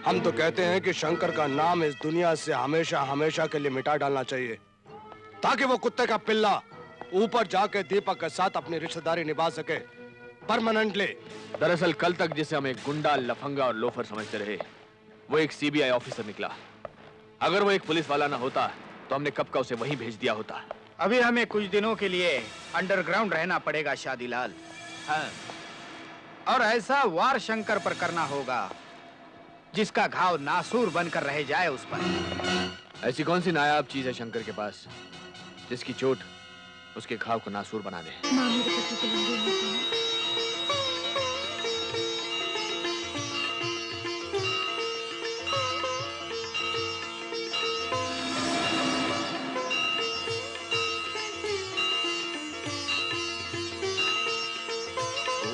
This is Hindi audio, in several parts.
हम तो कहते हैं कि शंकर का नाम इस दुनिया से हमेशा हमेशा के लिए मिटा डालना चाहिए, ताकि वो कुत्ते का पिल्ला ऊपर जाके दीपक के साथ अपनी रिश्तेदारी निभा सके परमानेंटली। दरअसल कल तक जिसे हम एक गुंडा, लफंगा और लोफर समझते रहे, वो एक सीबीआई ऑफिसर निकला। अगर वो एक पुलिस वाला ना होता तो हमने कब का उसे वहीं भेज दिया होता। अभी हमें कुछ दिनों के लिए अंडरग्राउंड रहना पड़ेगा शादीलाल। हाँ। और ऐसा वार शंकर पर करना होगा जिसका घाव नासूर बनकर रह जाए उस पर। ऐसी कौन सी नायाब चीज है शंकर के पास जिसकी चोट उसके घाव को नासूर बना दे? माँ मेरे पति को लंबे मत कहना।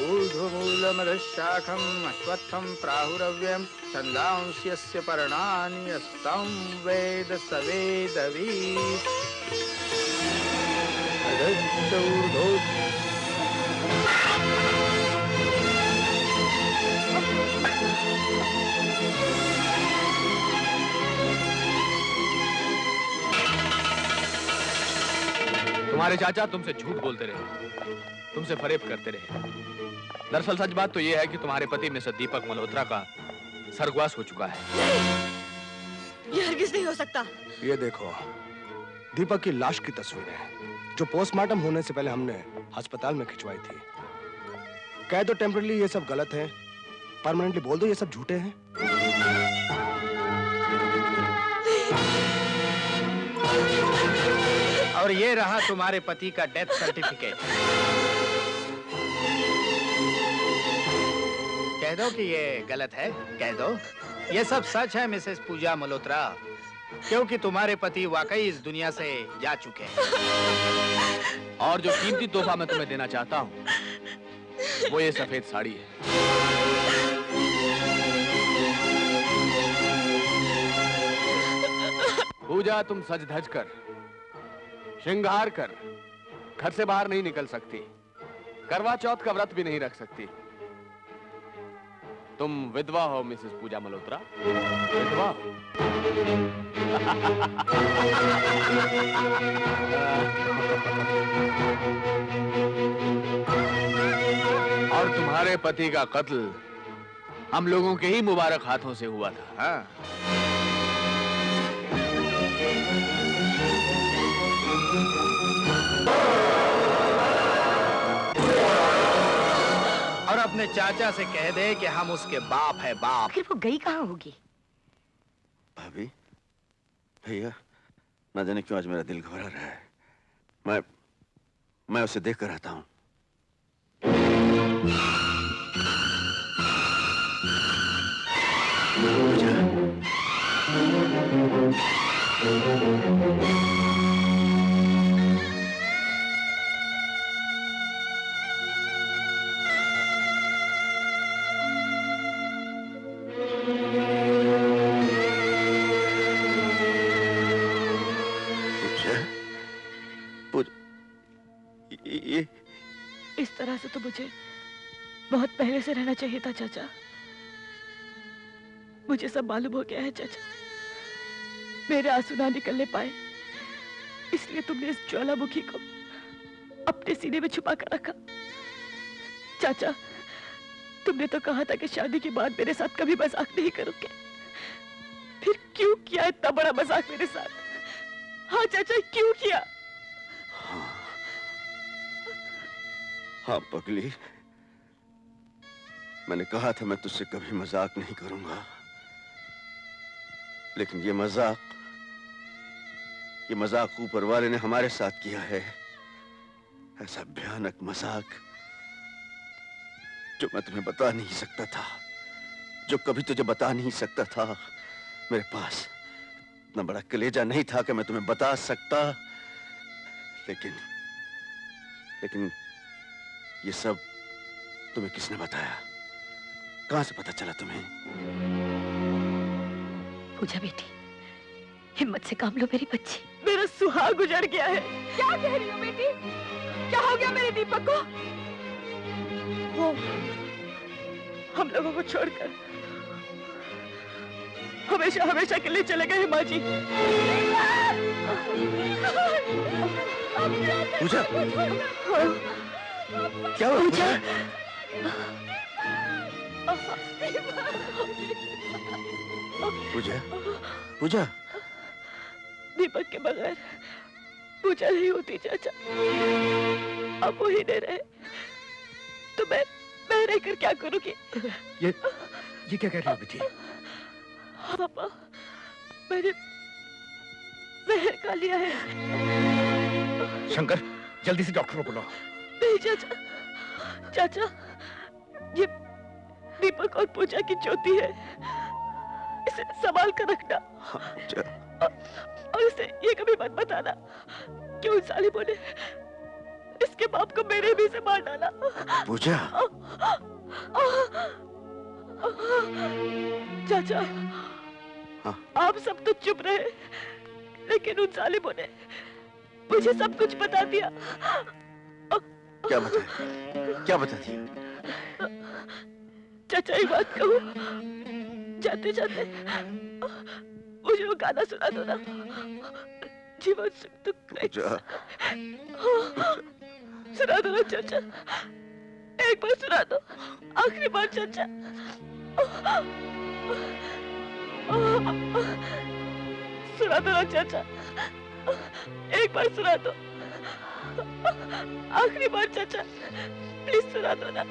ऊर्ध्वमूलमधुशाखम् अश्वत्थं प्राहुरव्ययम् छन्दांस्यस्य पर्णानि यस्तं वेद स वेदवित्। तुम्हारे चाचा तुमसे झूठ बोलते रहे, तुमसे फरेब करते रहे। दरअसल सच बात तो यह है कि तुम्हारे पति मिस्टर दीपक मल्होत्रा का स्वर्गवास हो चुका है। ये हरगिज नहीं हो सकता। ये देखो, दीपक की लाश की तस्वीर है जो पोस्टमार्टम होने से पहले हमने अस्पताल में खिंचवाई थी। कह दो टेम्पररी ये सब गलत है, परमानेंटली बोल दो ये सब झूठे हैं। और ये रहा तुम्हारे पति का डेथ सर्टिफिकेट। कह दो कि ये गलत है, कह दो। ये सब सच है मिसेस पूजा मल्होत्रा, क्योंकि तुम्हारे पति वाकई इस दुनिया से जा चुके हैं। और जो कीमती तोहफा मैं तुम्हें देना चाहता हूँ वो ये सफेद साड़ी है। पूजा, तुम सज धज कर, श्रृंगार कर घर से बाहर नहीं निकल सकती, करवा चौथ का व्रत भी नहीं रख सकती। तुम विधवा हो मिसेस पूजा मल्होत्रा, विधवा हो। और तुम्हारे पति का कत्ल हम लोगों के ही मुबारक हाथों से हुआ था। हाँ। और अपने चाचा से कह दे कि हम उसके बाप है, बाप। आखिर वो गई कहाँ होगी? भाभी, भैया, ना जाने क्यों आज मेरा दिल घबरा रहा है। मैं उसे देख कर आता हूँ। इस तरह से तो मुझे बहुत पहले से रहना चाहिए था चाचा। मुझे सब मालूम हो गया है चाचा। मेरे आंसू ना निकलने पाए इसलिए तुमने इस ज्वालामुखी को अपने सीने में छुपा कर रखा। चाचा, तुमने तो कहा था कि शादी के बाद मेरे साथ कभी मजाक नहीं करोगे, फिर क्यों किया इतना बड़ा मजाक मेरे साथ? हाँ चाचा, क्यों किया? हाँ पगली, मैंने कहा था मैं तुझसे कभी मजाक नहीं करूंगा, लेकिन ये मजाक ऊपर वाले ने हमारे साथ किया है। ऐसा भयानक मजाक जो मैं तुम्हें बता नहीं सकता था, जो कभी तुझे बता नहीं सकता था। मेरे पास इतना बड़ा कलेजा नहीं था कि मैं तुम्हें बता सकता, लेकिन ये सब तुम्हें किसने बताया? कहां से पता चला तुम्हें? पूजा बेटी, हिम्मत से काम लो मेरी बच्ची। मेरा सुहाग गुजर गया है। क्या कह रही हो बेटी? क्या हो गया मेरे दीपक को? वो हम लोगों को छोड़कर हमेशा हमेशा के लिए चले गए माँ जी। पूजा, क्या हुआ पूजा? पूजा, पूजा, दीपक के बगैर पूजा नहीं होती चाचा। अब वो ही नहीं रहे तो मैं रहकर क्या करूंगी? ये क्या कह रही हो बेटी? पापा, मैंने जहर खा लिया है। शंकर, जल्दी से डॉक्टर को बुलाओ। नहीं चाचा, चाचा, ये दीपक और पूजा की ज्योति है, इसे संभाल कर रखना। और इसे ये कभी मत बताना कि उन सालिमों ने इसके बाप को मेरे भी से मार डाला। पूजा, चाचा, हाँ? आप सब तो चुप रहे, लेकिन उन सालिमों ने मुझे सब कुछ बता दिया। क्या बताया? क्या बता दिया? चाचा एक बात कहूँ, जाते जाते मुझे वो गाना सुना दो ना, जीवन सुख दुख पूजा, सुना दो ना चाचा, एक बार सुना दो, आखिरी बार चाचा। सुना दो ना चाचा, एक बार सुना दो, आखिरी बार चाचा, प्लीज सुना दो ना।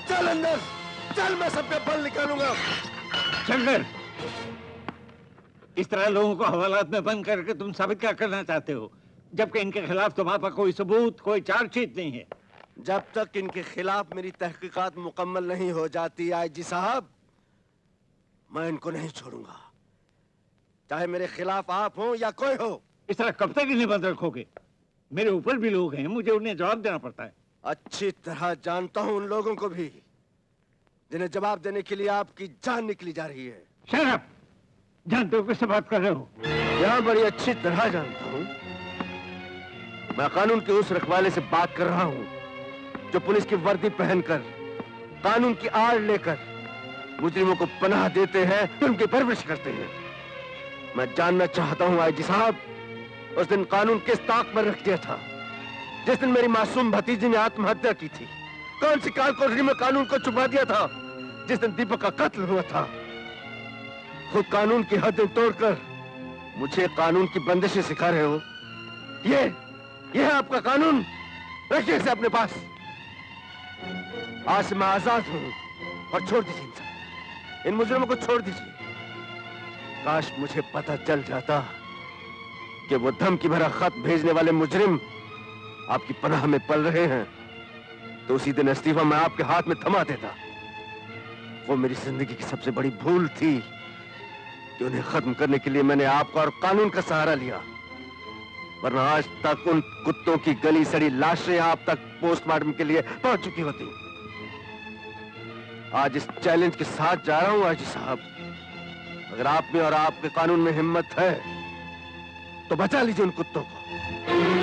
चल अंदर, चल, मैं सबका बल निकालूंगा। शंकर, इस तरह लोगों को हवालात में बंद करके तुम साबित क्या करना चाहते हो, जबकि इनके खिलाफ तुम्हारे पास कोई सबूत, कोई चार्जशीट नहीं है? जब तक इनके खिलाफ मेरी तहकीकात मुकम्मल नहीं हो जाती आईजी साहब, मैं इनको नहीं छोड़ूंगा, चाहे मेरे खिलाफ आप हो या कोई हो। इस तरह कब तक इन्हें बंद रखोगे? मेरे ऊपर भी लोग हैं, मुझे उन्हें जवाब देना पड़ता है। अच्छी तरह जानता हूं उन लोगों को भी जिन्हें जवाब देने के लिए आपकी जान निकली जा रही है। शराब, जानते हो किससे बात कर रहे हो? यहां बड़ी अच्छी तरह जानता हूं। मैं कानून के उस रखवाले से बात कर रहा हूं जो पुलिस की वर्दी पहनकर, कानून की आड़ लेकर मुजरिमों को पनाह देते हैं, उनकी परवरिश करते हैं। मैं जानना चाहता हूं आईजी साहब, उस दिन कानून किस ताक पर रख दिया था जिस दिन मेरी मासूम भतीजी ने आत्महत्या की थी? कौन सी काल कोठरी में कानून को छुपा दिया था जिस दिन दीपक का कत्ल हुआ था? खुद कानून की हदें तोड़कर मुझे कानून की बंदिशें सिखा रहे हो। ये है आपका कानून, रखिए इसे अपने पास। आज से मैं आजाद हूं और छोड़ दीजिए इन मुजरिमों को छोड़ दीजिए। काश मुझे पता चल जाता कि वो धमकी भरा खत भेजने वाले मुजरिम आपकी पनाह में पल रहे हैं, तो उसी दिन इस्तीफा मैं आपके हाथ में थमा देता। वो मेरी जिंदगी की सबसे बड़ी भूल थी कि उन्हें खत्म करने के लिए मैंने आपका और कानून का सहारा लिया, वरना आज तक उन कुत्तों की गली सड़ी लाशें आप तक पोस्टमार्टम के लिए पहुंच चुकी होती। आज इस चैलेंज के साथ जा रहा हूं आजी साहब, अगर आप में और आपके कानून में हिम्मत है तो बचा लीजिए उन कुत्तों को।